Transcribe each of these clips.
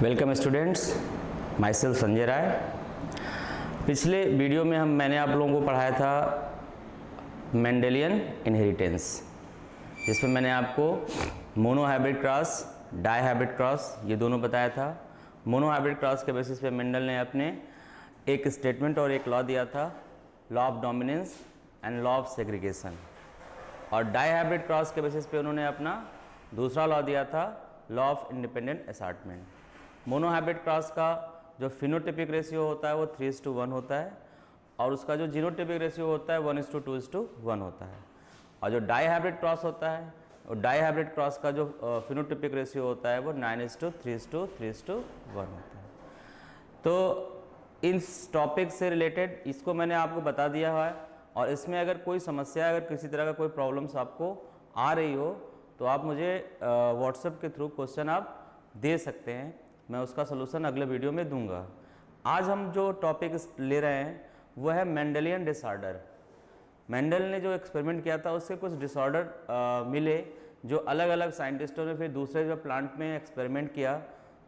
Welcome students, my self Sanjay Rai. पिछले video में मैंने आप लोगों को पढ़ाया था मेंडेलियन इनहेरिटेंस, जिसमें मैंने आपको monohybrid cross, dihybrid cross ये दोनों बताया था। मोनो हाइब्रिड क्रॉस के बेसिस पे मेंडल ने अपने एक स्टेटमेंट और एक लॉ दिया था, law of dominance and law of segregation. और डाई हाइब्रिड क्रॉस के बेसिस पे उन्होंने अपना दूसरा लॉ दिया था, law of independent assortment. Monohybrid cross का जो फिनोटिपिक रेशियो होता है वो 3:1 होता है, और उसका जो जीनोटिपिक रेशियो होता है 1:2:1 होता है। और जो डाई हाइब्रिड क्रॉस होता है, और डाई हाइब्रिड क्रॉस का जो फिनोटिपिक रेशियो होता है वो 9:3:1 होता है। तो इस टॉपिक से रिलेटेड इसको मैंने आपको बता दिया है, और इसमें अगर कोई समस्या, अगर किसी तरह का कोई प्रॉब्लम्स आपको आ रही हो तो आप मुझे व्हाट्सएप के थ्रू क्वेश्चन आप दे सकते हैं, मैं उसका सलूशन अगले वीडियो में दूंगा। आज हम जो टॉपिक ले रहे हैं वो है मेंडेलियन डिसऑर्डर। मेंडल ने जो एक्सपेरिमेंट किया था उससे कुछ डिसऑर्डर मिले, जो अलग अलग साइंटिस्टों ने फिर दूसरे जो प्लांट में एक्सपेरिमेंट किया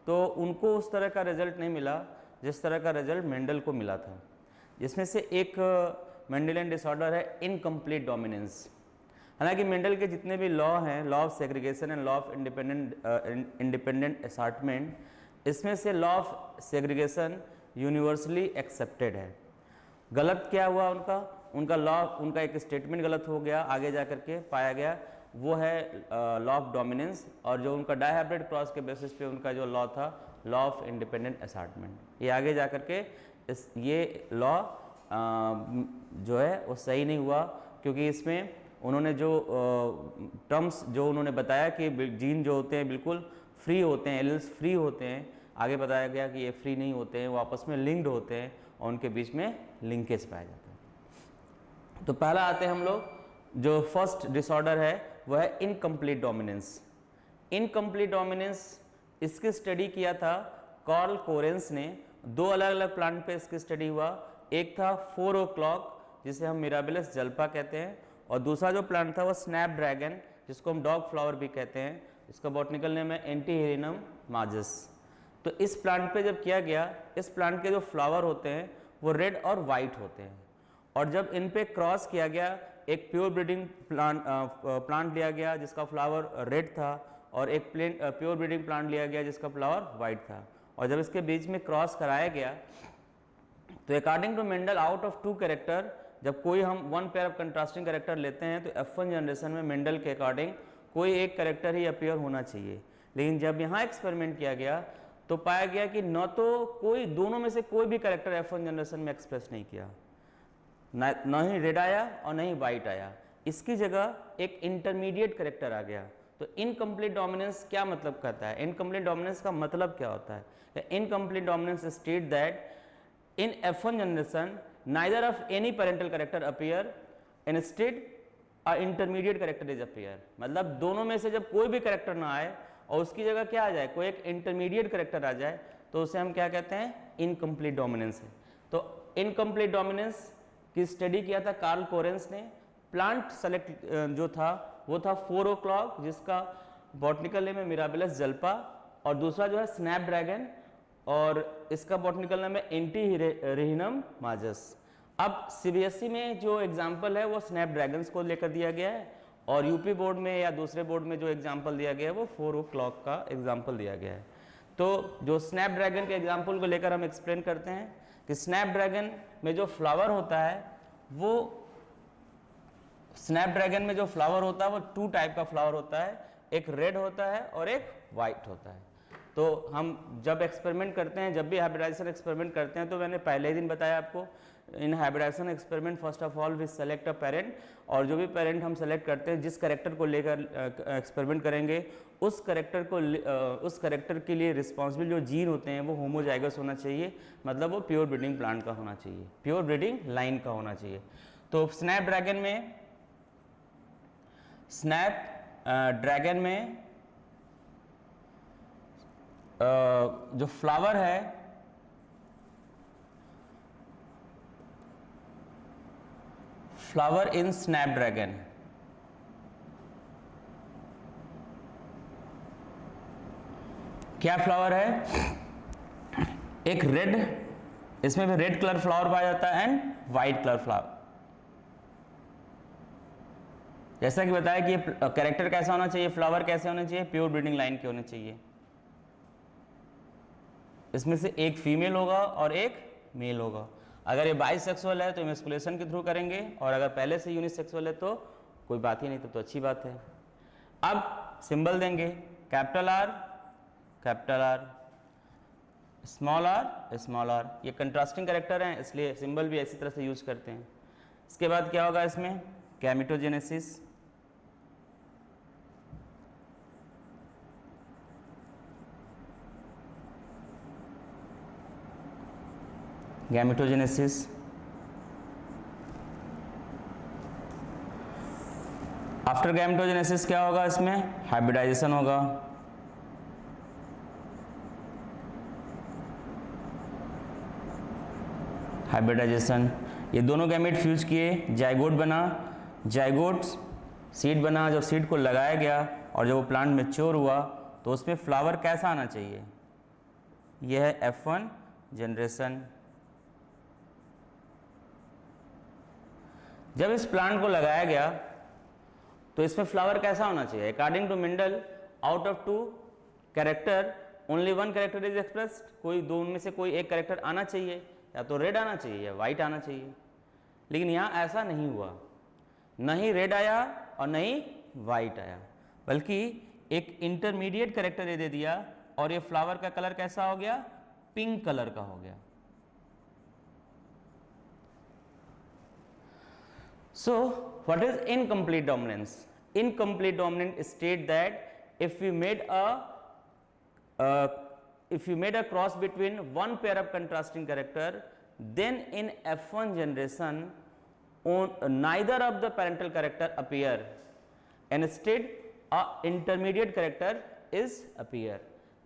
तो उनको उस तरह का रिजल्ट नहीं मिला जिस तरह का रिजल्ट मेंडल को मिला था। जिसमें से एक मेंडेलियन डिसऑर्डर है इनकम्प्लीट डोमिनेंस। हालांकि मेंडल के जितने भी लॉ हैं, law of segregation and law of independent assortment, इसमें से law of segregation universally accepted है। गलत क्या हुआ उनका लॉ, उनका एक स्टेटमेंट गलत हो गया, आगे जा करके पाया गया, वो है लॉ ऑफ डोमिनेंस। और जो उनका डाई हाइब्रिड क्रॉस के बेसिस पे उनका जो लॉ था, लॉ ऑफ इंडिपेंडेंट असार्टमेंट, ये आगे जा करके ये लॉ जो है वो सही नहीं हुआ, क्योंकि इसमें उन्होंने जो टर्म्स जो उन्होंने बताया कि जीन जो होते हैं बिल्कुल फ्री होते हैं, एलील्स फ्री होते हैं, आगे बताया गया कि ये फ्री नहीं होते हैं, वो आपस में लिंक्ड होते हैं और उनके बीच में लिंकेज पाया जाता है। तो पहला आते हैं हम लोग, जो फर्स्ट डिसऑर्डर है वो है इनकम्प्लीट डोमिनेंस। इनकम्प्लीट डोमिनेंस इसकी स्टडी किया था कार्ल कोरेंस ने। दो अलग अलग प्लांट पे इसकी स्टडी हुआ। एक था 4 o'clock जिसे हम मिराबिलस जल्पा कहते हैं, और दूसरा जो प्लांट था वो स्नैप ड्रैगन, जिसको हम डॉग फ्लावर भी कहते हैं। इसका बॉटनिकल नेम है एंटीहेरिनम माजस। तो इस प्लांट पे जब किया गया, इस प्लांट के जो फ्लावर होते हैं वो रेड और वाइट होते हैं, और जब इन पे क्रॉस किया गया, एक प्योर ब्रीडिंग प्लांट लिया गया जिसका फ्लावर रेड था, और एक प्योर ब्रीडिंग प्लांट लिया गया जिसका फ्लावर वाइट था, और जब इसके बीच में क्रॉस कराया गया तो according to Mendel, out of 2 character, जब कोई हम 1 पेयर ऑफ कंट्रास्टिंग कैरेक्टर लेते हैं तो F1 जनरेशन में मेंडल के अकॉर्डिंग कोई एक कैरेक्टर ही अपीयर होना चाहिए। लेकिन जब यहाँ एक्सपेरिमेंट किया गया तो पाया गया कि न तो कोई, दोनों में से कोई भी कैरेक्टर F1 जनरेशन में एक्सप्रेस नहीं किया, न ही रेड आया और न ही वाइट आया। इसकी जगह एक इंटरमीडिएट कैरेक्टर आ गया। तो इनकम्प्लीट डोमिनेंस क्या मतलब करता है? इनकम्प्लीट डोमिनेंस का मतलब क्या होता है? Incomplete dominance state that in F1 generation neither of any parental character appear, instead a intermediate character is appear। मतलब दोनों में से जब कोई भी कैरेक्टर ना आए और उसकी जगह क्या आ जाए, कोई एक इंटरमीडिएट कैरेक्टर आ जाए, तो उसे हम क्या कहते हैं? इनकम्प्लीट डोमिनेंस है। तो इनकम्प्लीट डोमिनेंस की स्टडी किया था कार्ल कोरेंस ने। प्लांट सेलेक्ट जो था वो था 4 o'clock, जिसका बॉटनिकल नेम है मिराबिलस जल्पा, और दूसरा जो है स्नैप ड्रैगन, और इसका बॉटनिकल नेम है एंटीहेरिनम माजस। अब सीबीएसई में जो एग्जाम्पल है वो स्नैप ड्रैगन्स को लेकर दिया गया है, और यूपी बोर्ड में या दूसरे बोर्ड में जो एग्जाम्पल दिया गया है वो 4 o'clock का एग्जाम्पल दिया गया है। तो जो स्नैप ड्रैगन के एग्जाम्पल को लेकर हम एक्सप्लेन करते हैं कि स्नैप ड्रैगन में जो फ्लावर होता है वो, स्नैप ड्रैगन में जो फ्लावर होता है वो 2 टाइप का फ्लावर होता है, एक रेड होता है और एक वाइट होता है। तो हम जब एक्सपेरिमेंट करते हैं, जब भी हाइब्रिडाइजेशन एक्सपेरिमेंट करते हैं, तो मैंने पहले ही दिन बताया आपको, in hybridization experiment first of all we select a parent, और जो भी पेरेंट हम सेलेक्ट करते हैं, जिस कैरेक्टर को लेकर एक्सपेरिमेंट करेंगे, उस कैरेक्टर के लिए रिस्पॉन्सिबल जो जीन होते हैं वो होमोजाइगस होना चाहिए, मतलब वो प्योर ब्रीडिंग प्लांट का होना चाहिए, प्योर ब्रीडिंग लाइन का होना चाहिए। तो स्नैप ड्रैगन में जो फ्लावर है फ्लावर इन स्नैप ड्रैगन, क्या फ्लावर है? एक रेड, इसमें भी रेड कलर फ्लावर पाया जाता है एंड वाइट कलर फ्लावर। जैसा कि बताया कि ये कैरेक्टर कैसा होना चाहिए, फ्लावर कैसे होने चाहिए, प्योर ब्रीडिंग लाइन के होने चाहिए। इसमें से एक फीमेल होगा और एक मेल होगा। अगर ये बाइसेक्सुअल है तो इमेस्कुलेशन के थ्रू करेंगे, और अगर पहले से यूनिसेक्सुअल है तो कोई बात ही नहीं, तो अच्छी बात है। अब सिंबल देंगे कैपिटल आर, स्मॉल आर, ये कंट्रास्टिंग कैरेक्टर हैं इसलिए सिंबल भी ऐसी तरह से यूज करते हैं। इसके बाद क्या होगा इसमें, गैमेटोजेनेसिस, आफ्टर गैमेटोजेनेसिस क्या होगा इसमें, हाइब्रिडाइजेशन होगा। ये दोनों गैमेट फ्यूज किए, जाइगोट बना, जाइगोट सीड बना। जब सीड को लगाया गया और जब वो प्लांट मैच्योर हुआ तो उसमें फ्लावर कैसा आना चाहिए, यह है F1 जनरेशन। जब इस प्लांट को लगाया गया तो इसमें फ्लावर कैसा होना चाहिए, according to Mendel, out of 2 character only 1 character is expressed, कोई दो उनमें से कोई एक कैरेक्टर आना चाहिए, या तो रेड आना चाहिए या वाइट आना चाहिए। लेकिन यहाँ ऐसा नहीं हुआ, न ही रेड आया और न ही वाइट आया, बल्कि एक इंटरमीडिएट कैरेक्टर ये दे दिया, और ये फ्लावर का कलर कैसा हो गया, पिंक कलर का हो गया। So what is incomplete dominance? Incomplete dominant state that if we made a cross between one pair of contrasting character, then in F1 generation neither of the parental character appear, and instead a intermediate character is appear.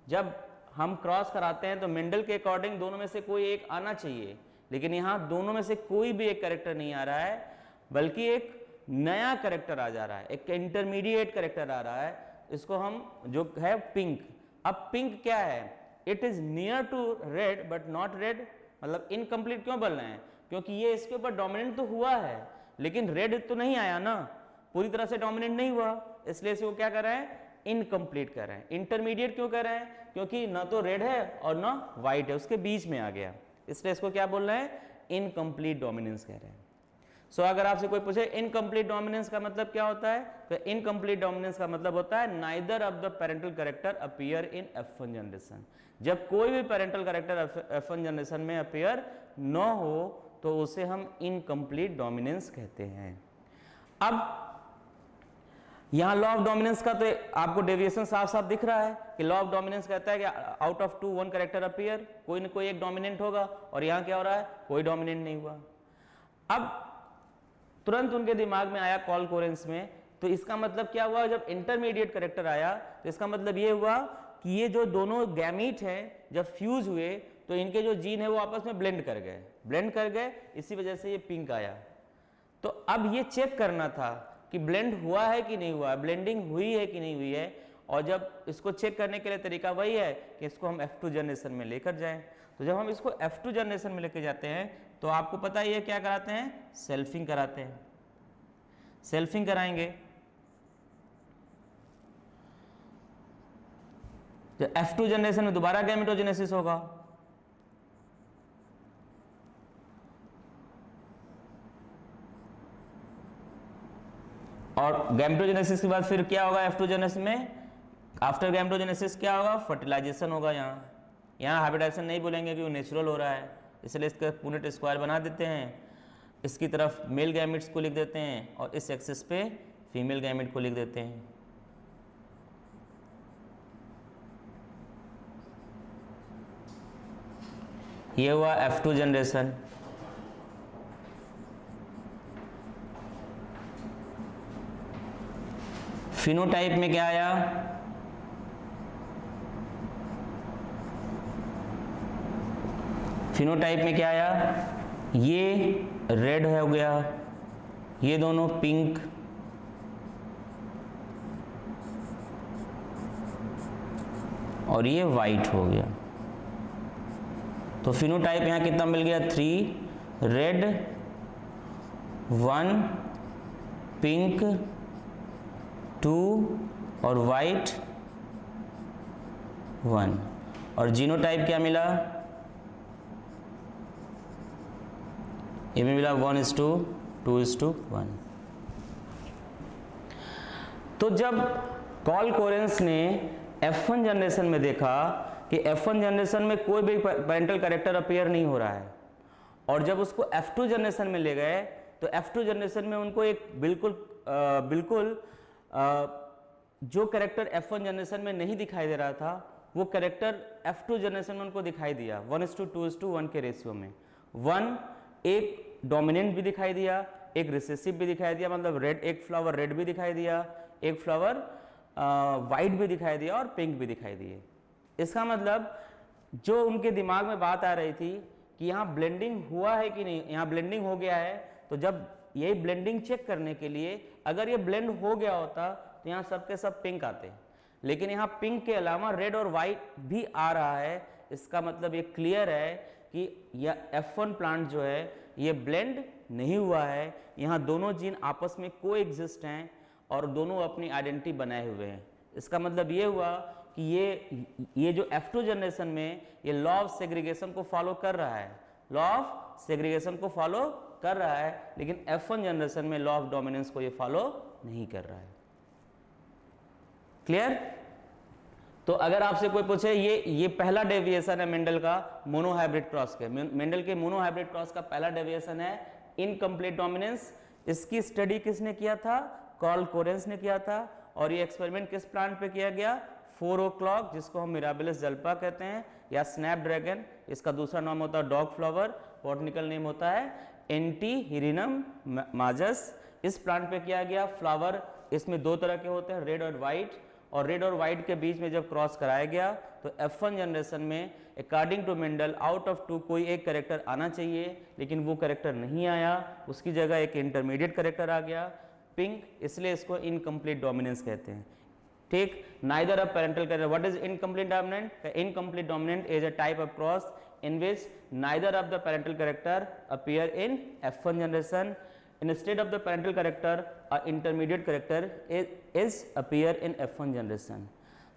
जब हम cross कराते हैं तो Mendel के according दोनों में से कोई एक आना चाहिए, लेकिन यहाँ दोनों में से कोई भी एक कैरेक्टर नहीं आ रहा है, बल्कि एक नया कैरेक्टर आ जा रहा है, एक इंटरमीडिएट कैरेक्टर आ रहा है। इसको हम जो है पिंक। अब पिंक क्या है, it is near to red but not red, मतलब इनकम्प्लीट क्यों बोल रहे हैं, क्योंकि ये इसके ऊपर डोमिनेंट तो हुआ है लेकिन रेड तो नहीं आया ना, पूरी तरह से डोमिनेंट नहीं हुआ, इसलिए इसको क्या कर रहे हैं, इनकम्प्लीट कर रहे हैं। इंटरमीडिएट क्यों कर रहे हैं, क्योंकि ना तो रेड है और ना वाइट है, उसके बीच में आ गया, इसलिए इसको क्या बोल रहे हैं, इनकम्प्लीट डोमिनेंस कह रहे हैं। सो अगर आपसे कोई पूछे इनकम्प्लीट डोमिनेंस का मतलब क्या होता है, तो इनकम्प्लीट डोमिनेंस का मतलब होता है neither of the parental character appear in F1 generation. जब कोई भी पेरेंटल कैरेक्टर F1 जनरेशन में अपीयर न हो तो उसे हम इनकम्प्लीट डोमिनेंस कहते हैं। अब यहाँ लॉ ऑफ डोमिनेंस का तो आपको डेविएशन साफ साफ दिख रहा है कि लॉ ऑफ डोमिनेंस कहता है कि आउट ऑफ 2 1 कैरेक्टर अपीयर, कोई ना कोई एक डोमिनेंट होगा, और यहाँ क्या हो रहा है, कोई डोमिनेंट नहीं हुआ। अब तुरंत उनके दिमाग में आया कॉल कोरेंस में, तो इसका मतलब क्या हुआ, जब इंटरमीडिएट कैरेक्टर आया तो इसका मतलब ये हुआ कि ये जो दोनों गैमीट हैं जब फ्यूज हुए तो इनके जो जीन है वो आपस में ब्लेंड कर गए, इसी वजह से ये पिंक आया। तो अब ये चेक करना था कि ब्लेंड हुआ है कि नहीं हुआ, ब्लेंडिंग हुई है कि नहीं हुई है, और जब इसको चेक करने के लिए तरीका वही है कि इसको हम F2 जनरेशन में लेकर जाएं। तो जब हम इसको F2 जनरेशन में लेकर जाते हैं तो आपको पता है ये क्या कराते हैं, सेल्फिंग कराते हैं, सेल्फिंग कराएंगे। तो F2 जनरेशन में दोबारा गैमेटोजेनेसिस होगा, और गैमेटोजेनेसिस के बाद फिर क्या होगा F2 जनरेशन में, आफ्टर गैमेटोजेनेसिस क्या होगा, फर्टिलाइजेशन होगा। यहाँ हाइब्रिडाइजेशन नहीं बोलेंगे क्योंकि नेचुरल हो रहा है, इसलिए इसका पूनेट स्क्वायर बना देते हैं, इसकी तरफ मेल गैमेट्स को लिख देते हैं और इस एक्सिस पे फीमेल गैमेट को लिख देते हैं। ये हुआ F2 जनरेशन। फिनोटाइप में क्या आया, फिनोटाइप में क्या आया, ये रेड हो गया, ये दोनों पिंक, और ये वाइट हो गया। तो फिनोटाइप यहाँ कितना मिल गया 3, रेड 1, पिंक 2 और वाइट 1। और जीनोटाइप क्या मिला, ये भी मिला 1:2:1। तो जब कॉल कोरेंस ने F1 जनरेशन में देखा कि F1 जनरेशन में कोई भी पेरेंटल कैरेक्टर अपीयर नहीं हो रहा है, और जब उसको F2 जनरेशन में ले गए तो F2 जनरेशन में उनको एक बिल्कुल जो कैरेक्टर F1 जनरेशन में नहीं दिखाई दे रहा था वो कैरेक्टर F2 जनरेशन में उनको दिखाई दिया 1:2:1 के रेशियो में। 1 एक डोमिनेंट भी दिखाई दिया, एक रिसेसिव भी दिखाई दिया, मतलब रेड, एक फ्लावर रेड भी दिखाई दिया, एक फ्लावर वाइट भी दिखाई दिया और पिंक भी दिखाई दिए। इसका मतलब जो उनके दिमाग में बात आ रही थी कि यहाँ ब्लेंडिंग हुआ है कि नहीं, यहाँ ब्लेंडिंग हो गया है, तो जब यही ब्लेंडिंग चेक करने के लिए अगर ये ब्लेंड हो गया होता तो यहाँ सब के सब पिंक आते, लेकिन यहाँ पिंक के अलावा रेड और वाइट भी आ रहा है। इसका मतलब ये क्लियर है कि यह F1 प्लांट जो है ये ब्लेंड नहीं हुआ है, यहाँ दोनों जीन आपस में को एग्जिस्ट हैं और दोनों अपनी आइडेंटिटी बनाए हुए हैं। इसका मतलब ये हुआ कि ये जो F2 जनरेशन में ये लॉ ऑफ सेग्रीगेशन को फॉलो कर रहा है, लॉ ऑफ सेग्रीगेशन को फॉलो कर रहा है, लेकिन F1 जनरेशन में लॉ ऑफ डोमिनेंस को ये फॉलो नहीं कर रहा है। क्लियर? तो अगर आपसे कोई पूछे ये पहला डेविएशन है मेंडल का मोनोहाइब्रिड क्रॉस के, मेंडल के मोनोहाइब्रिड क्रॉस का पहला डेविएशन है इनकम्प्लीट डोमिनेंस। इसकी स्टडी किसने किया था? कार्ल कोरेंस ने किया था। और ये एक्सपेरिमेंट किस प्लांट पे किया गया? 4 o'clock, जिसको हम मिराबिलिस जल्पा कहते हैं या स्नैपड्रैगन, इसका दूसरा नाम होता है डॉग फ्लावर, बॉटनिकल नेम होता है एंटीहिरिनम माजस। इस प्लांट पे किया गया। फ्लावर इसमें दो तरह के होते हैं, रेड और वाइट, और रेड और वाइट के बीच में जब क्रॉस कराया गया तो F1 जनरेशन में according to Mendel out of 2 कोई एक कैरेक्टर आना चाहिए, लेकिन वो कैरेक्टर नहीं आया, उसकी जगह एक इंटरमीडिएट कैरेक्टर आ गया पिंक, इसलिए इसको इनकम्प्लीट डोमिनेंस कहते हैं। ठीक, neither a parental character. What is incomplete dominant? Incomplete dominant is a type of cross in which neither of the parental character appear in F1 generation. Instead of the parental character, a intermediate character is appear in F1 generation.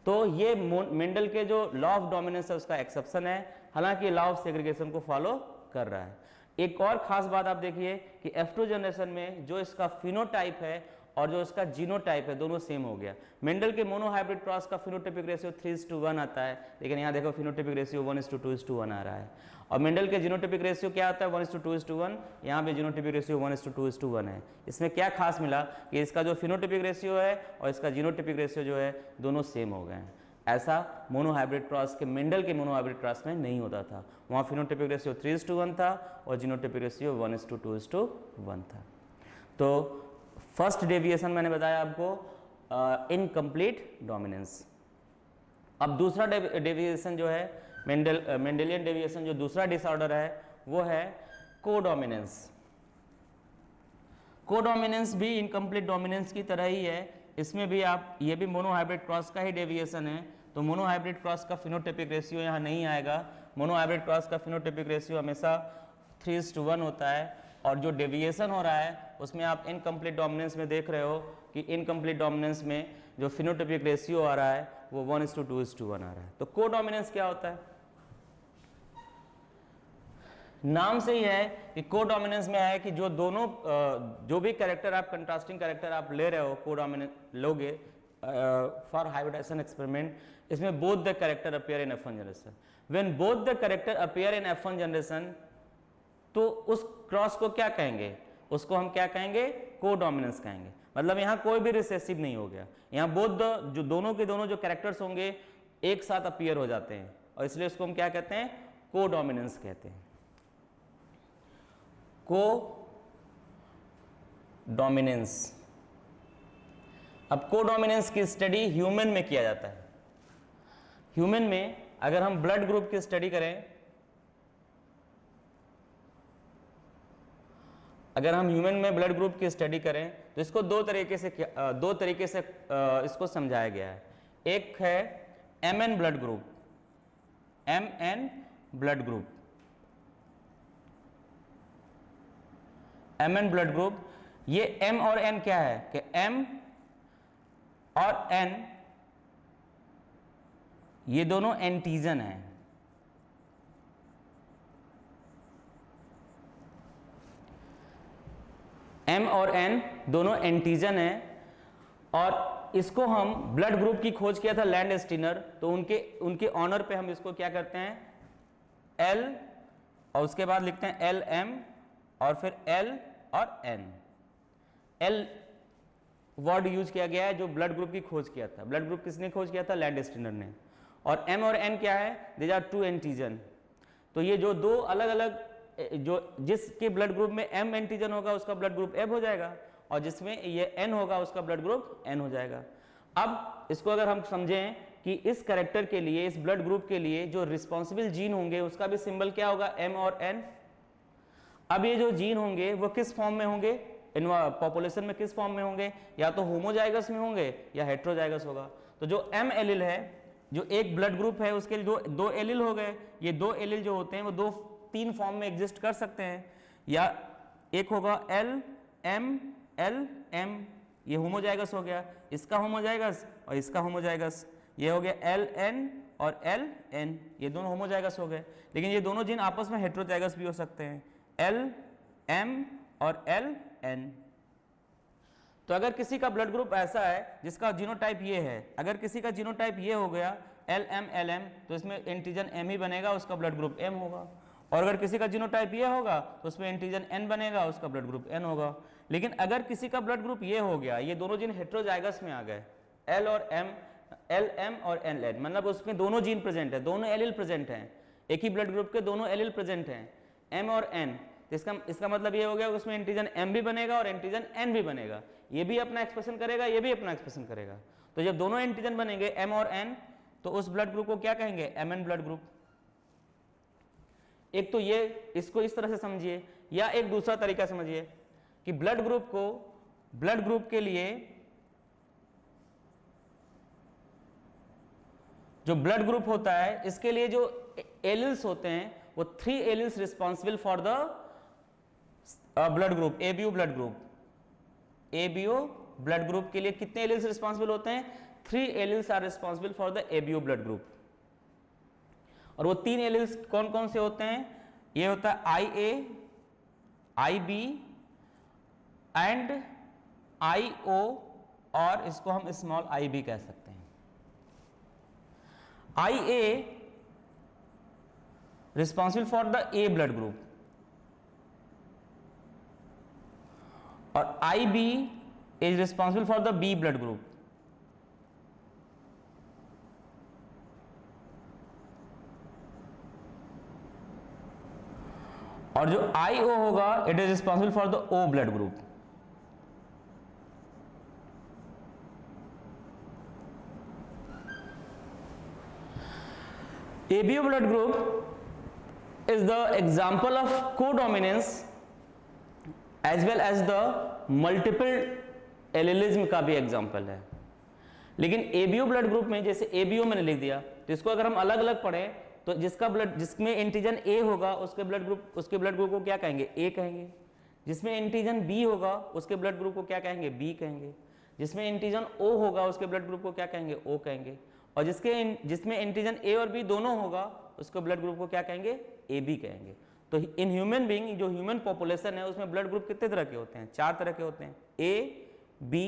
तो ये Mendel के जो law of dominance है उसका exception है, हालांकि law of segregation को follow कर रहा है। एक और खास बात आप देखिए कि F2 जनरेशन में जो इसका फिनोटाइप है और जो इसका जीनोटाइप है दोनों सेम हो गया। मेंडल के मोनोहाइब्रिड क्रॉस का फिनोटाइपिक रेशियो 3:1 आता है, लेकिन यहाँ देखो फिनोटाइपिक रेशियो 1:2:1 आ रहा है। और मेंडल के जीनोटाइपिक रेशियो क्या आता है? 1:2:1। यहाँ पे जीनोटाइपिक रेशियो 1:2:1 है। इसमें क्या खास मिला कि इसका जो फिनोटाइपिक रेशियो है और इसका जीनोटाइपिक रेशियो जो है दोनों सेम हो गए हैं। ऐसा मोनोहाइब्रिड क्रॉस के मेंडल के मोनोहाइब्रिड क्रॉस में नहीं होता था, वहाँ फिनोटाइपिक रेशियो 3:1 था और जीनोटाइपिक रेशियो 1:2:1 था। तो फर्स्ट डेविएशन मैंने बताया आपको इनकम्प्लीट डोमिनेंस। अब दूसरा डेविएशन जो है मेंडेलियन डेविएशन, जो दूसरा डिसऑर्डर है वो है कोडोमिनेंस। कोडोमिनेंस भी इनकम्प्लीट डोमिनेंस की तरह ही है, इसमें भी आप ये भी मोनोहाइब्रिड क्रॉस का ही डेविएशन है। तो मोनोहाइब्रिड क्रॉस का फिनोटाइपिक रेशियो यहाँ नहीं आएगा। मोनोहाइब्रिड क्रॉस का फिनोटाइपिक रेशियो हमेशा 3:1 होता है, और जो डेविएशन हो रहा है उसमें आप इनकम्प्लीट डोमिनेंस में देख रहे हो कि इनकम्प्लीट डोमिनेंस में जो फिनोटाइपिक रेशियो आ रहा है वो 1:2:1 आ रहा है। तो कोडोमिनेंस क्या होता है? नाम से ही है कि कोडोमिनेंस में है कि जो दोनों जो भी कैरेक्टर आप कंट्रास्टिंग कैरेक्टर आप ले रहे हो कोडोमिनेंस लोगे फॉर हाइब्रिडाइजेशन एक्सपेरिमेंट, इसमें both the character appear in F1 generation. When both the character appear in F1 generation, तो उस क्रॉस को क्या कहेंगे? उसको हम क्या कहेंगे? कोडोमिनेंस कहेंगे। मतलब यहाँ कोई भी रिसेसिव नहीं हो गया, यहाँ बोथ जो दोनों के दोनों जो कैरेक्टर्स होंगे एक साथ अपीयर हो जाते हैं, और इसलिए उसको हम क्या कहते हैं? कोडोमिनेंस कहते हैं। कोडोमिनेंस। अब कोडोमिनेंस की स्टडी ह्यूमन में किया जाता है। ह्यूमन में अगर हम ब्लड ग्रुप की स्टडी करें, अगर हम ह्यूमन में ब्लड ग्रुप की स्टडी करें तो इसको दो तरीके से इसको समझाया गया है। एक है MN blood group, MN blood group, Mn blood group. ये M और N क्या है कि M और N ये दोनों एंटीजन हैं। M और N दोनों एंटीजन हैं और इसको हम ब्लड ग्रुप की खोज किया था लैंडस्टीनर, तो उनके ऑनर पे हम इसको क्या करते हैं L और उसके बाद लिखते हैं LM और फिर L और N। L वर्ड यूज किया गया है जो ब्लड ग्रुप की खोज किया था। ब्लड ग्रुप किसने खोज किया था? लैंडस्टीनर ने। और M और N क्या है? These are two antigen. तो ये जो दो अलग अलग, जो जिसके ब्लड ग्रुप में M एंटीजन होगा उसका ब्लड ग्रुप M हो जाएगा और जिसमें ये N होगा उसका ब्लड ग्रुप N हो जाएगा। अब इसको अगर हम समझें कि इस कैरेक्टर के लिए, इस ब्लड ग्रुप के लिए जो रिस्पॉन्सिबल जीन होंगे उसका भी सिंबल क्या होगा? M और N। अब ये जो जीन होंगे वो किस फॉर्म में होंगे? इन पॉपुलेशन में किस फॉर्म में होंगे? या तो होमोजाइगस में होंगे या हेट्रोजाइगस होगा। तो जो M एलिल है, जो एक ब्लड ग्रुप है उसके लिए दो एलिल हो गए। ये दो एलिल जो होते हैं वो तीन फॉर्म में एग्जिस्ट कर सकते हैं। या एक होगा L M L M, ये होमोजाइगस हो गया, इसका होमोजाइगस और इसका होमोजाइगस। ये हो गया L N और L N, ये दोनों होमोजाइगस हो गए। लेकिन ये दोनों जीन आपस में हेट्रोजाइगस भी हो सकते हैं, L M और L N। तो अगर किसी का ब्लड ग्रुप ऐसा है जिसका जीनोटाइप ये है, अगर किसी का जीनोटाइप ये हो गया L M L M, तो इसमें एंटीजन M ही बनेगा, उसका ब्लड ग्रुप M होगा। और अगर किसी का जीनोटाइप ये होगा तो उसमें एंटीजन N बनेगा, उसका ब्लड ग्रुप N होगा। लेकिन अगर किसी का ब्लड ग्रुप ये हो गया, ये दोनों जीन हेट्रोजाइगस में आ गए, L और M, L M और N N, मतलब उसमें दोनों जीन प्रेजेंट है, दोनों एलिल प्रेजेंट हैं, एक ही ब्लड ग्रुप के दोनों एलिल प्रेजेंट हैं, M और N। तो इसका मतलब ये हो गया उसमें एंटीजन M भी बनेगा और एंटीजन N भी बनेगा। ये भी अपना एक्सप्रेशन करेगा, ये भी अपना एक्सप्रेशन करेगा। तो जब दोनों एंटीजन बनेंगे M और N, तो उस ब्लड ग्रुप को क्या कहेंगे? Mn blood group. एक तो ये, इसको इस तरह से समझिए, या एक दूसरा तरीका समझिए कि ब्लड ग्रुप के लिए जो ब्लड ग्रुप होता है, इसके लिए जो एलिल्स होते हैं वो 3 alleles responsible for the blood group, ABO blood group. ABO blood group के लिए कितने एलिल्स रिस्पॉन्सिबल होते हैं? 3 alleles are responsible for the ABO blood group. और वो 3 एलिल्स कौन कौन से होते हैं? ये होता है IA, IB एंड IO, और इसको हम स्मॉल IB कह सकते हैं। IA responsible for the A blood group और IB is responsible for the B blood group. और जो IO होगा it is responsible for the O blood group. ABO blood group is the example of codominance as well as the multiple allelism का भी example है। लेकिन ABO blood group में, जैसे ABO मैंने लिख दिया, तो इसको अगर हम अलग अलग पढ़ें तो जिसमें एंटीजन A होगा उसके ब्लड ग्रुप को क्या कहेंगे? A कहेंगे। जिसमें एंटीजन B होगा उसके ब्लड ग्रुप को क्या कहेंगे? B कहेंगे। जिसमें एंटीजन O होगा उसके ब्लड ग्रुप को क्या कहेंगे? O कहेंगे। और जिसमें एंटीजन A और B दोनों होगा उसके ब्लड ग्रुप को क्या कहेंगे? AB कहेंगे। तो इन ह्यूमन बीइंग, जो ह्यूमन पॉपुलेशन है, उसमें ब्लड ग्रुप कितने तरह के होते हैं? 4 तरह के होते हैं, A, B,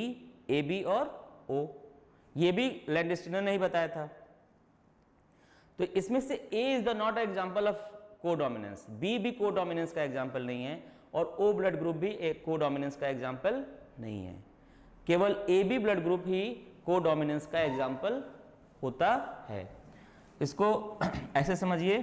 AB और O। ये भी लैंडस्टीनर ने ही बताया था। तो इसमें से A is the not example of codominance, B भी कोडोमिनेंस का एग्जाम्पल नहीं है और O ब्लड ग्रुप भी एक कोडोमिनेंस का एग्जाम्पल नहीं है। केवल AB ब्लड ग्रुप ही कोडोमिनेंस का एग्जाम्पल होता है। इसको ऐसे समझिए,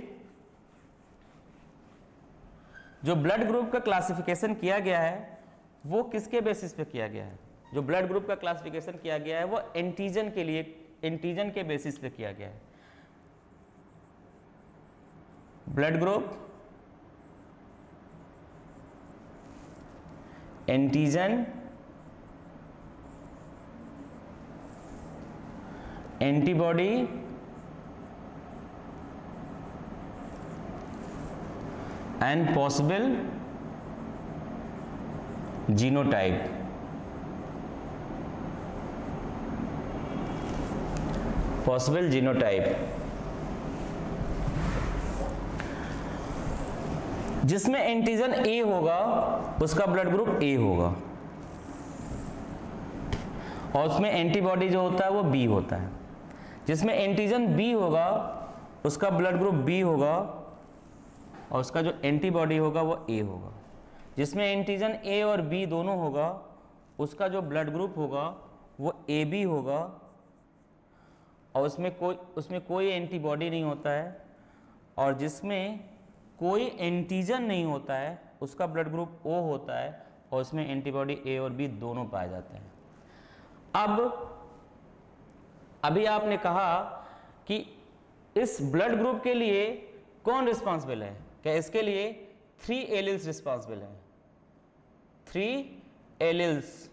जो ब्लड ग्रुप का क्लासिफिकेशन किया गया है वो किसके बेसिस पे किया गया है? जो ब्लड ग्रुप का क्लासिफिकेशन किया गया है वो एंटीजन के लिए, एंटीजन के बेसिस पे किया गया है। Blood group, antigen, antibody and possible genotype. Possible genotype जिसमें एंटीजन ए होगा उसका ब्लड ग्रुप ए होगा, और उसमें एंटीबॉडी जो होता है वो बी होता है। जिसमें एंटीजन बी होगा उसका ब्लड ग्रुप बी होगा, और उसका जो एंटीबॉडी होगा वो ए होगा। जिसमें एंटीजन ए और बी दोनों होगा उसका जो ब्लड ग्रुप होगा वो ए बी होगा, और उसमें कोई एंटीबॉडी नहीं होता है। और जिसमें कोई एंटीजन नहीं होता है उसका ब्लड ग्रुप ओ होता है, और उसमें एंटीबॉडी ए और बी दोनों पाए जाते हैं। अभी आपने कहा कि इस ब्लड ग्रुप के लिए कौन रिस्पॉन्सिबल है? क्या इसके लिए 3 एलिल्स रिस्पॉन्सिबल हैं, 3 एलिल्स।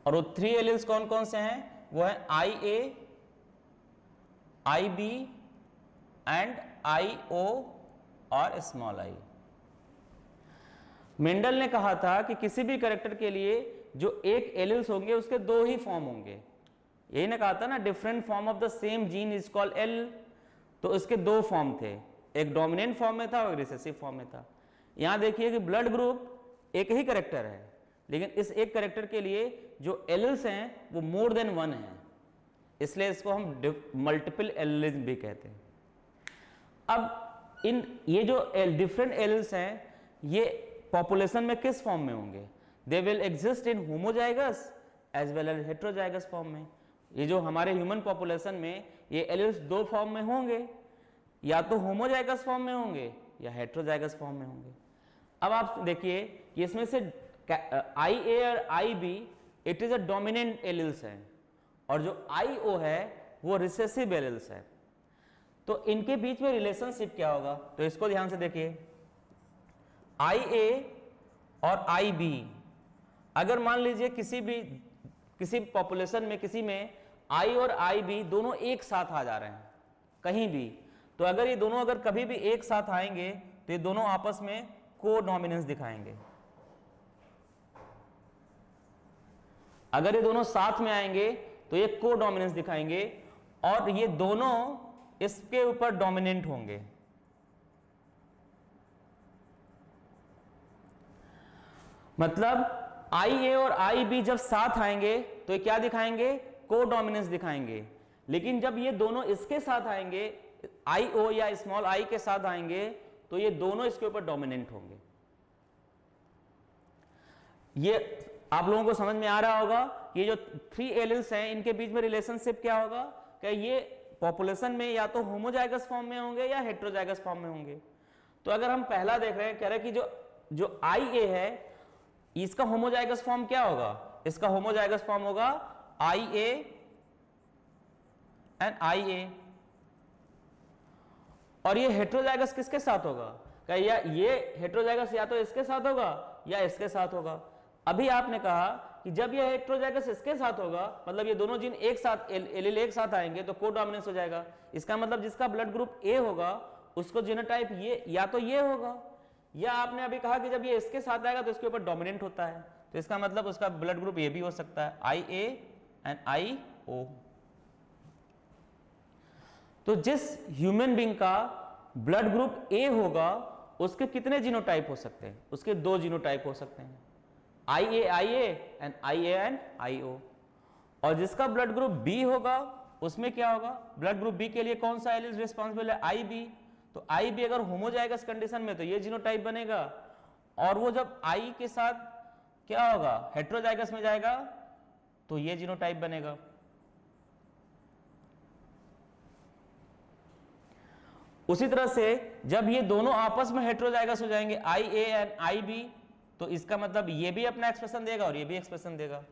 और वो 3 एलिल्स कौन कौन से हैं? वो है IA, IB एंड IO और स्मॉल i। मेंडल ने कहा था कि किसी भी कैरेक्टर के लिए जो एक एलिल्स होंगे उसके 2 ही फॉर्म होंगे। यही ने कहा था ना, different form of the same gene is called L. तो इसके 2 फॉर्म थे, एक डोमिनेंट फॉर्म में था और रिसेसिव फॉर्म में था। यहां देखिए कि ब्लड ग्रुप एक ही कैरेक्टर है, लेकिन इस एक कैरेक्टर के लिए जो एलिल्स हैं वो मोर देन 1 है, इसलिए इसको हम मल्टीपल एलिल्स भी कहते हैं। अब ये जो डिफरेंट एलिल्स हैं ये पॉपुलेशन में किस फॉर्म में होंगे? They will exist in homozygous as well as heterozygous form में। ये जो हमारे ह्यूमन पॉपुलेशन में ये एलिल्स 2 फॉर्म में होंगे, या तो होमोजाइगस फॉर्म में होंगे या हेट्रोजाइगस फॉर्म में होंगे। अब आप देखिए कि इसमें से IA और IB it is a dominant alleles है, और जो IO है वो रिसेसिव एलिल्स है। तो इनके बीच में रिलेशनशिप क्या होगा? तो इसको ध्यान से देखिए, IA और IB अगर मान लीजिए किसी पॉपुलेशन में किसी में I और IB दोनों एक साथ आ जा रहे हैं कहीं भी, तो अगर ये दोनों अगर कभी भी एक साथ आएंगे तो ये दोनों आपस में को डोमिनेंस दिखाएंगे। अगर ये दोनों साथ में आएंगे तो ये को डोमिनेंस दिखाएंगे, और ये दोनों इसके ऊपर डोमिनेंट होंगे। मतलब IA और IB जब साथ आएंगे तो ये क्या दिखाएंगे? को डोमिनेंस दिखाएंगे। लेकिन जब ये दोनों इसके साथ आएंगे, IO या स्मॉल i के साथ आएंगे, तो ये दोनों इसके ऊपर डोमिनेंट होंगे। ये आप लोगों को समझ में आ रहा होगा कि ये जो 3 एलिल्स हैं इनके बीच में रिलेशनशिप क्या होगा? क्या ये पॉपुलेशन में या तो होमोजाइगस फॉर्म में होंगे या हेट्रोजाइगस फॉर्म में होंगे। तो अगर हम पहला देख रहे हैं, कह रहे हैं कि जो IA है इसका होमोजाइगस फॉर्म क्या होगा? इसका होमोजाइगस फॉर्म होगा IA एंड IA। और ये हेट्रोजाइगस किसके साथ होगा? क्या ये हेट्रोजाइगस या तो इसके साथ होगा या इसके साथ होगा। अभी आपने कहा कि जब ये हेट्रोजाइगस इसके साथ होगा, मतलब ये दोनों जीन एक साथ एलील एक साथ आएंगे तो कोडोमिनेंस हो जाएगा। इसका मतलब जिसका ब्लड ग्रुप A होगा उसको जीनोटाइप ये या तो ये होगा, या आपने अभी कहा कि जब ये इसके साथ आएगा तो इसके ऊपर डोमिनेंट होता है, तो इसका मतलब उसका ब्लड ग्रुप ये भी हो सकता है, IA एंड IO। तो जिस ह्यूमन बीइंग का ब्लड ग्रुप A होगा उसके कितने जीनोटाइप हो सकते हैं? उसके 2 जीनोटाइप हो सकते हैं, IA and IA and IO। और जिसका ब्लड ग्रुप B होगा उसमें क्या होगा? ब्लड ग्रुप B के लिए कौन सा एलिल रिस्पॉन्सिबल है? IB। तो IB अगर होमोजाइगस कंडीशन में तो ये जीनोटाइप बनेगा, और वो जब I के साथ क्या होगा? हेट्रोजाइगस में जाएगा तो ये जीनोटाइप बनेगा। उसी तरह से जब ये दोनों आपस में हेट्रोजाइगस हो जाएंगे IA एंड IB, तो इसका मतलब ये भी अपना एक्सप्रेशन देगा और ये भी एक्सप्रेशन देगा।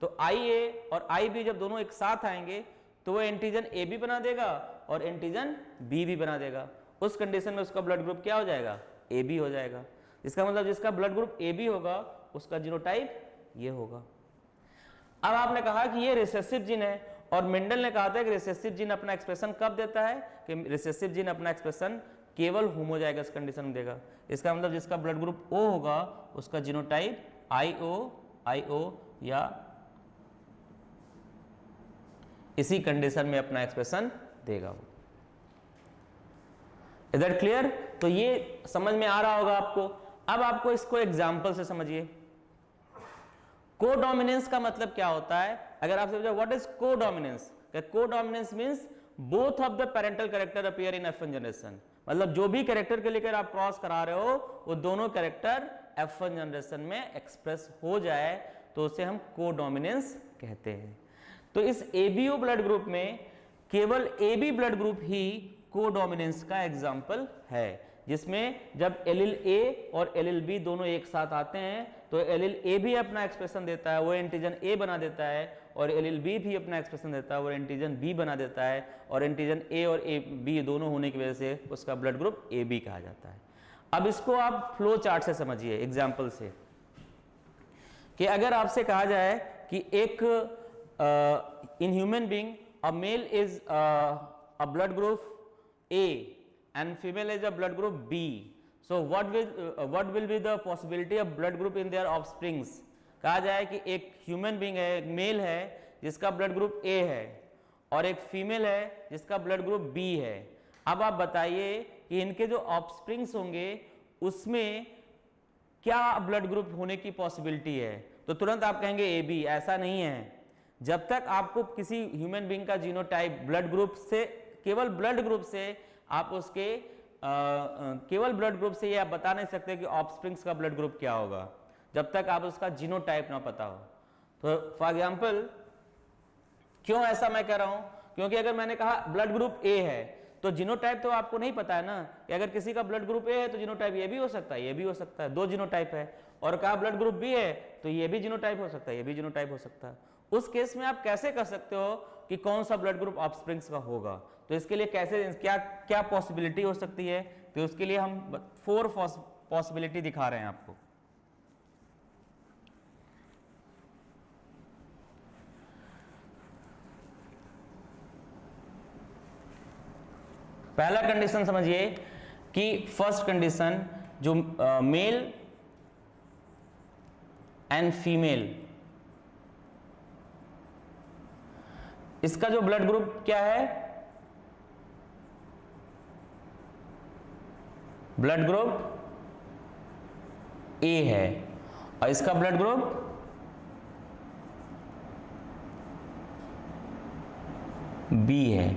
तो IA और IB जब दोनों एक साथ आएंगे तो वो एंटीजन AB बना देगा और एंटीजन B भी बना देगा। उस कंडीशन में उसका ब्लड ग्रुप क्या हो जाएगा? AB हो जाएगा। इसका मतलब जिसका ब्लड ग्रुप AB होगा उसका जीनोटाइप ये होगा। अब आपने कहा कि ये रिसेसिव जीन है, और मेंडल ने कहा था कि रिसेसिव जीन अपना एक्सप्रेशन कब देता है? कि रिसेसिव जीन अपना एक्सप्रेशन केवल होमोजाइगस कंडीशन देगा। इसका मतलब जिसका ब्लड ग्रुप O होगा उसका जीनोटाइप IO या इसी कंडीशन में अपना एक्सप्रेशन देगा वो। Is that clear? तो ये समझ में आ रहा होगा आपको। अब आपको इसको एग्जांपल से समझिए। कोडोमिनेंस का मतलब क्या होता है? अगर आपसे पूछा what is codominance, codominance means both of the parental character appear in F1 generation. मतलब जो भी कैरेक्टर के लेकर आप क्रॉस करा रहे हो वो दोनों कैरेक्टर F1 जनरेशन में एक्सप्रेस हो जाए तो उसे हम कोडोमिनेंस कहते हैं। तो इस ABO ब्लड ग्रुप में केवल AB ब्लड ग्रुप ही कोडोमिनेंस का एग्जाम्पल है, जिसमें जब एलिल A और एलिल B दोनों एक साथ आते हैं तो एलिल A भी अपना एक्सप्रेशन देता है, वो एंटीजन A बना देता है, और एलिल B भी अपना एक्सप्रेशन देता है, वो एंटीजन B बना देता है, और एंटीजन A और B दोनों होने की वजह से उसका ब्लड ग्रुप AB कहा जाता है। अब इसको आप फ्लो चार्ट से समझिए, एग्जाम्पल से, कि अगर आपसे कहा जाए कि एक in human being a male is a blood group A and female is a blood group B. So what will be the possibility of blood group in their offsprings? कहा जाए कि एक ह्यूमन बीइंग है, एक mail है जिसका blood group A है और एक फीमेल है जिसका ब्लड ग्रुप B है। अब आप बताइए कि इनके जो ऑफस्प्रिंग्स होंगे उसमें क्या ब्लड ग्रुप होने की पॉसिबिलिटी है? तो तुरंत आप कहेंगे AB। ऐसा नहीं है। जब तक आपको किसी ह्यूमन बीइंग का जीनोटाइप ब्लड ग्रुप से, केवल ब्लड ग्रुप से आप उसके केवल ब्लड ग्रुप से ये आप बता नहीं सकते कि ऑफस्प्रिंग्स का ब्लड ग्रुप क्या होगा जब तक आप उसका जीनोटाइप ना पता हो। तो फॉर एग्जांपल, क्यों ऐसा मैं कह रहा हूं? क्योंकि अगर मैंने कहा ब्लड ग्रुप A है तो जीनोटाइप तो आपको नहीं पता है ना, कि अगर किसी का ब्लड ग्रुप A है तो जीनोटाइप ये भी हो सकता है, ये भी हो सकता है, 2 जीनोटाइप है। और कहा ब्लड ग्रुप B है तो ये भी जीनोटाइप हो सकता है, ये भी जीनोटाइप हो सकता है। उस केस में आप कैसे कर सकते हो कि कौन सा ब्लड ग्रुप ऑफस्प्रिंग्स का होगा? तो इसके लिए कैसे, क्या पॉसिबिलिटी हो सकती है? तो उसके लिए हम 4 पॉसिबिलिटी दिखा रहे हैं आपको। पहला कंडीशन समझिए कि फर्स्ट कंडीशन जो मेल एंड फीमेल, इसका जो ब्लड ग्रुप क्या है? ब्लड ग्रुप A है और इसका ब्लड ग्रुप B है।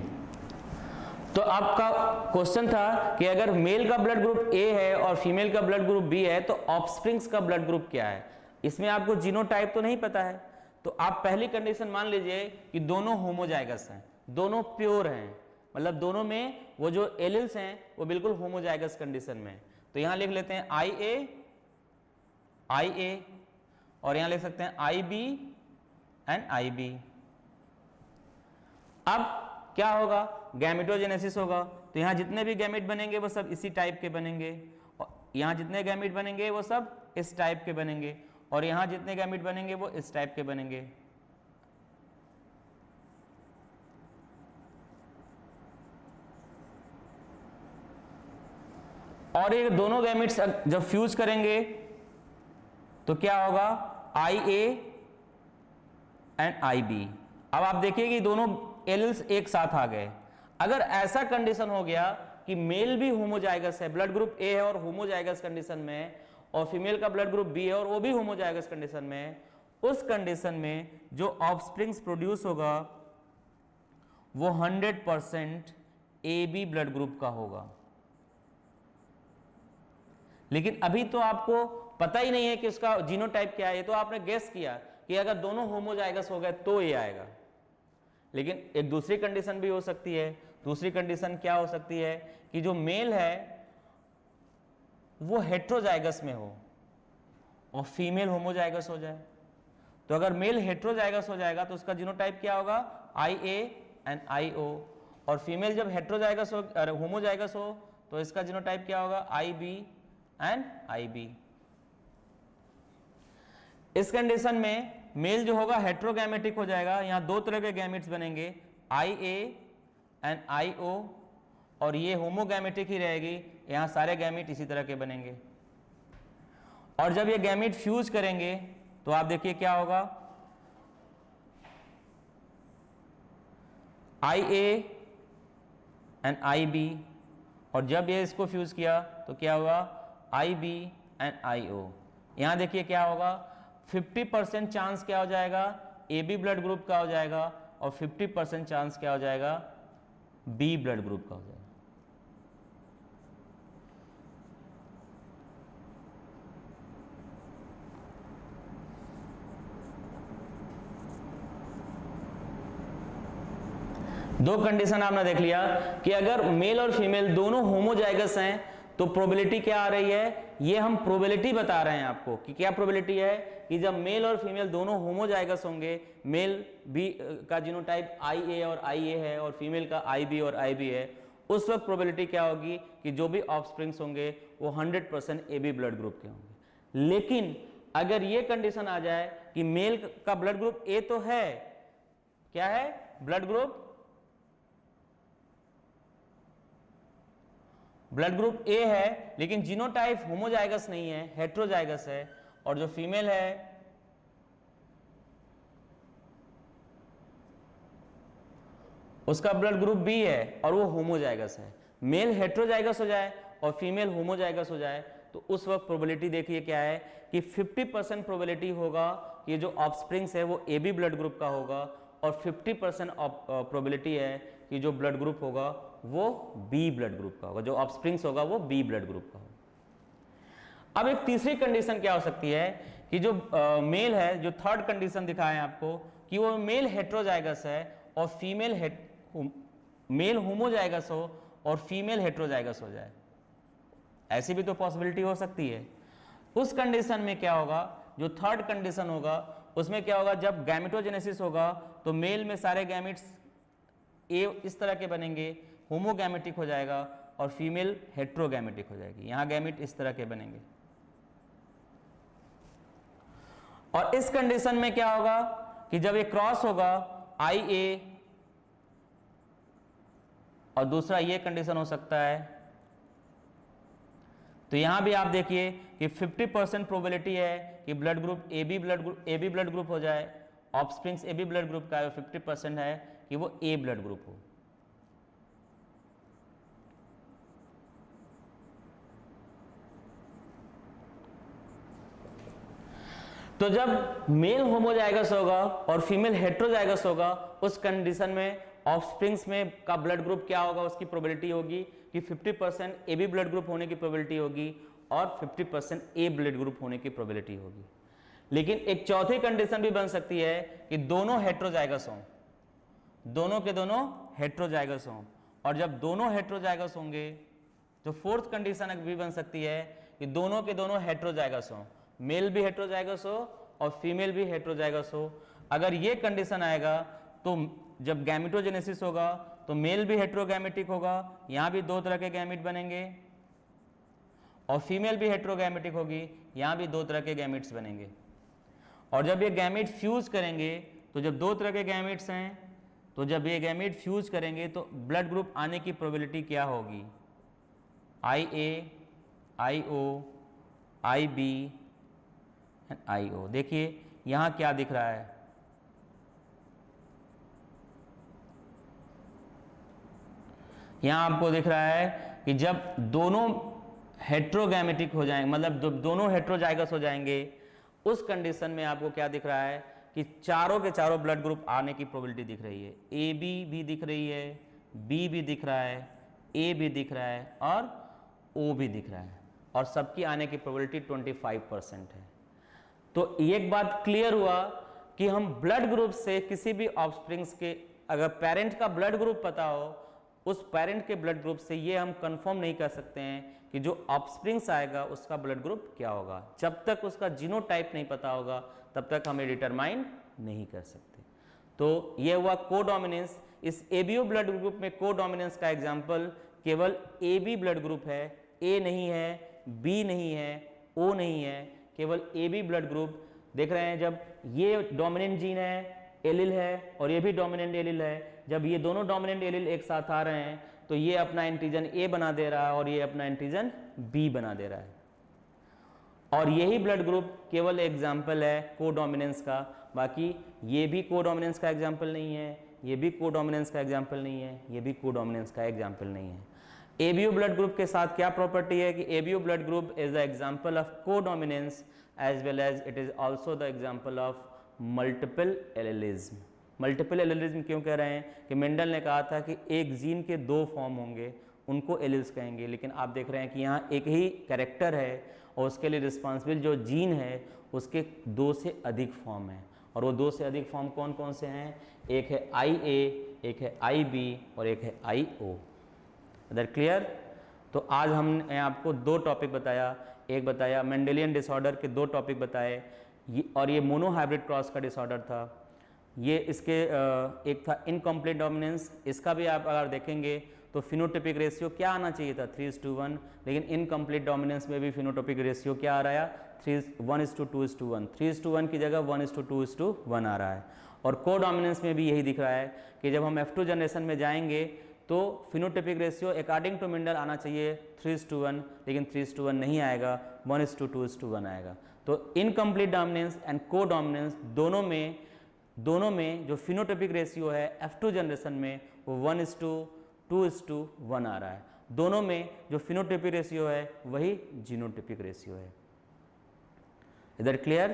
तो आपका क्वेश्चन था कि अगर मेल का ब्लड ग्रुप A है और फीमेल का ब्लड ग्रुप B है तो ऑफस्प्रिंग्स का ब्लड ग्रुप क्या है? इसमें आपको जीनोटाइप तो नहीं पता है, तो आप पहली कंडीशन मान लीजिए कि दोनों होमोजाइगस हैं, दोनों प्योर हैं, मतलब दोनों में वो जो एलिल्स हैं वो बिल्कुल होमोजाइगस कंडीशन में। तो यहां लिख लेते हैं IA और यहां लिख सकते हैं IB एंड IB। अब क्या होगा? गैमेटोजेनेसिस होगा। तो यहां जितने भी गैमेट बनेंगे वो सब इसी टाइप के बनेंगे, और यहां जितने गैमेट बनेंगे वो सब इस टाइप के बनेंगे, और यहां जितने गैमेट बनेंगे वो इस टाइप के बनेंगे। और ये दोनों गैमेट्स जब फ्यूज करेंगे तो क्या होगा? IA and IB। अब आप देखिए कि दोनों एलिल्स एक साथ आ गए। अगर ऐसा कंडीशन हो गया कि मेल भी होमोजाइगस है, ब्लड ग्रुप A है और होमोजाइगस कंडीशन में, और फीमेल का ब्लड ग्रुप B है और वो भी होमोजाइगस कंडीशन में, उस कंडीशन में जो ऑफस्प्रिंग्स प्रोड्यूस होगा वो 100% AB ब्लड ग्रुप का होगा। लेकिन अभी तो आपको पता ही नहीं है कि उसका जीनोटाइप क्या है, ये तो आपने गेस किया कि अगर दोनों होमोजाइगस हो गए तो ये आएगा। लेकिन एक दूसरी कंडीशन भी हो सकती है। दूसरी कंडीशन क्या हो सकती है कि जो मेल है वो हेट्रोजाइगस में हो और फीमेल होमोजाइगस हो जाए। तो अगर मेल हेट्रोजाइगस हो जाएगा तो उसका जीनोटाइप क्या होगा? IA and IO। और फीमेल जब हेट्रोजाइगस हो, होमोजाइगस हो, तो इसका जीनोटाइप क्या होगा? IB and IB। इस कंडीशन में मेल जो होगा हेट्रोगैमेटिक हो जाएगा। यहां 2 तरह के गैमेट्स बनेंगे, IA एंड IO, और ये होमोगैमेटिक ही रहेगी, यहाँ सारे गैमेट इसी तरह के बनेंगे। और जब ये गैमेट फ्यूज करेंगे तो आप देखिए क्या होगा, IA एंड IB, और जब ये इसको फ्यूज किया तो क्या हुआ, IB एंड IO। यहाँ देखिए क्या होगा, 50% चांस क्या हो जाएगा, AB ब्लड ग्रुप का हो जाएगा, और 50% चांस क्या हो जाएगा, B ब्लड ग्रुप का हो जाएगा। दो कंडीशन आपने देख लिया कि अगर मेल और फीमेल दोनों होमोजाइगस हैं तो प्रोबेबिलिटी क्या आ रही है, ये हम प्रोबेबिलिटी बता रहे हैं आपको कि क्या प्रोबेबिलिटी है कि जब मेल और फीमेल दोनों होमोजाइगस होंगे, मेल बी का जीनोटाइप IA और IA है और फीमेल का IB और IB है, उस वक्त प्रोबेबिलिटी क्या होगी कि जो भी ऑफस्प्रिंग्स होंगे वो 100% AB ब्लड ग्रुप के होंगे। लेकिन अगर ये कंडीशन आ जाए कि मेल का ब्लड ग्रुप A तो है, क्या है, ब्लड ग्रुप A है, लेकिन जीनोटाइप होमोजाइगस नहीं है, हेट्रोजाइगस है, और जो फीमेल है उसका ब्लड ग्रुप B है और वो होमोजाइगस है। मेल हेट्रोजाइगस हो जाए और फीमेल होमोजाइगस हो जाए तो उस वक्त प्रोबेबिलिटी देखिए क्या है कि 50% प्रोबेबिलिटी होगा कि जो ऑफस्प्रिंग्स है वो AB ब्लड ग्रुप का होगा, और 50% प्रोबेबिलिटी है कि जो ब्लड ग्रुप होगा वो B ब्लड ग्रुप का होगा, जो ऑफस्प्रिंग्स होगा वो B ब्लड ग्रुप का होगा। अब एक तीसरी कंडीशन क्या हो सकती है कि जो मेल है, जो थर्ड कंडीशन दिखाए हैं आपको कि वो मेल हेट्रोजाइगस है और फीमेल मेल होमोजाइगस हो और फीमेल हेट्रोजाइगस हो जाए, ऐसी भी तो पॉसिबिलिटी हो सकती है। उस कंडीशन में क्या होगा, जो थर्ड कंडीशन होगा उसमें क्या होगा, जब गैमेटोजेनेसिस होगा तो मेल में सारे गैमेट्स ए इस तरह के बनेंगे, होमोगैमेटिक हो जाएगा, और फीमेल हेट्रोगैमेटिक हो जाएगी, यहां गैमेट इस तरह के बनेंगे। और इस कंडीशन में क्या होगा कि जब ये क्रॉस होगा IA, और दूसरा ये कंडीशन हो सकता है, तो यहां भी आप देखिए कि 50% प्रोबेबिलिटी है कि blood group AB blood group हो जाए, ऑफस्प्रिंग्स AB ब्लड ग्रुप का है, 50% है कि वो A ब्लड ग्रुप हो। तो जब मेल होमोजाइगस होगा और फीमेल हेट्रोजाइगस होगा, उस कंडीशन में ऑफस्प्रिंग्स में का ब्लड ग्रुप क्या होगा, उसकी प्रोबेबिलिटी होगी कि 50% AB ब्लड ग्रुप होने की प्रोबेबिलिटी होगी और 50% A ब्लड ग्रुप होने की प्रोबेबिलिटी होगी। लेकिन एक चौथी कंडीशन भी बन सकती है कि दोनों हेट्रोजाइगस हों, दोनों के दोनों हेट्रोजाइगस हों, और जब दोनों हेट्रोजाइगस होंगे तो फोर्थ कंडीशन भी बन सकती है कि दोनों के दोनों हेट्रोजाइगस हों, मेल भी हेट्रोजाइगस हो और फीमेल भी हेट्रोजाइगस हो। अगर ये कंडीशन आएगा तो जब गैमेटोजेनेसिस होगा तो मेल भी हेट्रोगैमेटिक होगा, यहां भी दो तरह के गैमेट बनेंगे, और फीमेल भी हेट्रोगैमेटिक होगी, यहां भी दो तरह के गैमेट्स बनेंगे। और जब ये गैमेट फ्यूज करेंगे तो जब दो तरह के गैमेट्स हैं तो जब ये गैमेट फ्यूज करेंगे तो ब्लड ग्रुप आने की प्रोबेबिलिटी क्या होगी, IA, IO, IB and IO। देखिए यहां क्या दिख रहा है, यहां आपको दिख रहा है कि जब दोनों हेट्रोगैमेटिक हो जाएंगे, मतलब जब दोनों हेट्रोजाइगस हो जाएंगे, उस कंडीशन में आपको क्या दिख रहा है कि चारों के चारों ब्लड ग्रुप आने की प्रोबेबिलिटी दिख रही है। AB भी दिख रही है, B भी दिख रहा है, A भी दिख रहा है और O भी दिख रहा है, और सबकी आने की प्रोबेबिलिटी 25% है। तो एक बात क्लियर हुआ कि हम ब्लड ग्रुप से किसी भी ऑफस्प्रिंग्स के, अगर पेरेंट का ब्लड ग्रुप पता हो, उस पेरेंट के ब्लड ग्रुप से ये हम कंफर्म नहीं कर सकते हैं कि जो ऑफस्प्रिंग्स आएगा उसका ब्लड ग्रुप क्या होगा। जब तक उसका जीनोटाइप नहीं पता होगा तब तक हमें डिटरमाइन नहीं कर सकते। तो ये हुआ कोडोमिनेंस। इस ABO ब्लड ग्रुप में कोडोमिनेंस का एग्जांपल केवल AB ब्लड ग्रुप है, A नहीं है, B नहीं है, O नहीं है, केवल AB ब्लड ग्रुप। देख रहे हैं जब ये डोमिनेंट जीन है, एलिल है, और ये भी डोमिनेंट एलिल है, जब ये दोनों डोमिनेंट एलिल एक साथ आ रहे हैं तो ये अपना एंटीजन ए बना दे रहा है और ये अपना एंटीजन बी बना दे रहा है। और यही ब्लड ग्रुप केवल एग्जाम्पल है कोडोमिनेंस का, बाकी ये भी कोडोमिनेंस का एग्जाम्पल नहीं है, ये भी कोडोमिनेंस का एग्जाम्पल नहीं है, ये भी कोडोमिनेंस का एग्जाम्पल नहीं है। एबीओ ब्लड ग्रुप के साथ क्या प्रॉपर्टी है कि ABO blood group is the example of codominance as well as it is also the example of multiple allelism. Multiple allelism क्यों कह रहे हैं कि मेंडल ने कहा था कि एक जीन के दो फॉर्म होंगे, उनको एलिल्स कहेंगे, लेकिन आप देख रहे हैं कि यहाँ एक ही कैरेक्टर है और उसके लिए रिस्पॉन्सिबल जो जीन है उसके दो से अधिक फॉर्म हैं। और वो दो से अधिक फॉर्म कौन कौन से हैं? एक है IA, एक है IB और एक है IO। इधर क्लियर? तो आज हमने आपको दो टॉपिक बताया, एक बताया मेंडेलियन डिसऑर्डर के दो टॉपिक बताए, और ये मोनोहाइब्रिड क्रॉस का डिसऑर्डर था। ये इसके एक था इनकम्प्लीट डोमिनेंस, इसका भी आप अगर देखेंगे तो फिनोटिपिक रेशियो क्या आना चाहिए था 3:1, लेकिन इनकम्प्लीट डोमिनेंस में भी फिनोटिपिक रेशियो क्या आ रहा है 1:2:1, 3:1 की जगह 1:2:1 आ रहा है। और कोडोमिनेंस में भी यही दिख रहा है कि जब हम F2 जनरेशन में जाएंगे तो phenotypic ratio according to Mendel आना चाहिए 3:1, लेकिन 3:1 नहीं आएगा, 1:2:1 आएगा। तो इनकम्प्लीट डोमिनेंस एंड कोडोमिनेंस दोनों में जो फिनोटिपिक रेशियो है F2 जनरेशन में वो 1:2:1 आ रहा है। दोनों में जो फिनोटिपिक रेशियो है वही जीनोटिपिक रेशियो है। इधर क्लियर?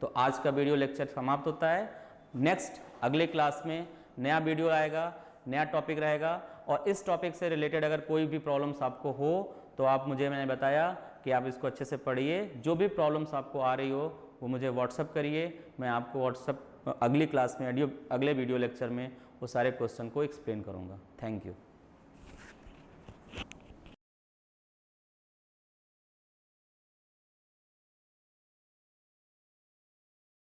तो आज का वीडियो लेक्चर समाप्त होता है। नेक्स्ट अगले क्लास में नया वीडियो आएगा, नया टॉपिक रहेगा, और इस टॉपिक से रिलेटेड अगर कोई भी प्रॉब्लम्स आपको हो तो आप मैंने बताया कि आप इसको अच्छे से पढ़िए। जो भी प्रॉब्लम्स आपको आ रही हो वो मुझे व्हाट्सअप करिए, मैं आपको व्हाट्सअप अगली क्लास में अगले वीडियो लेक्चर में वो सारे क्वेश्चन को एक्सप्लेन करूँगा। Thank you.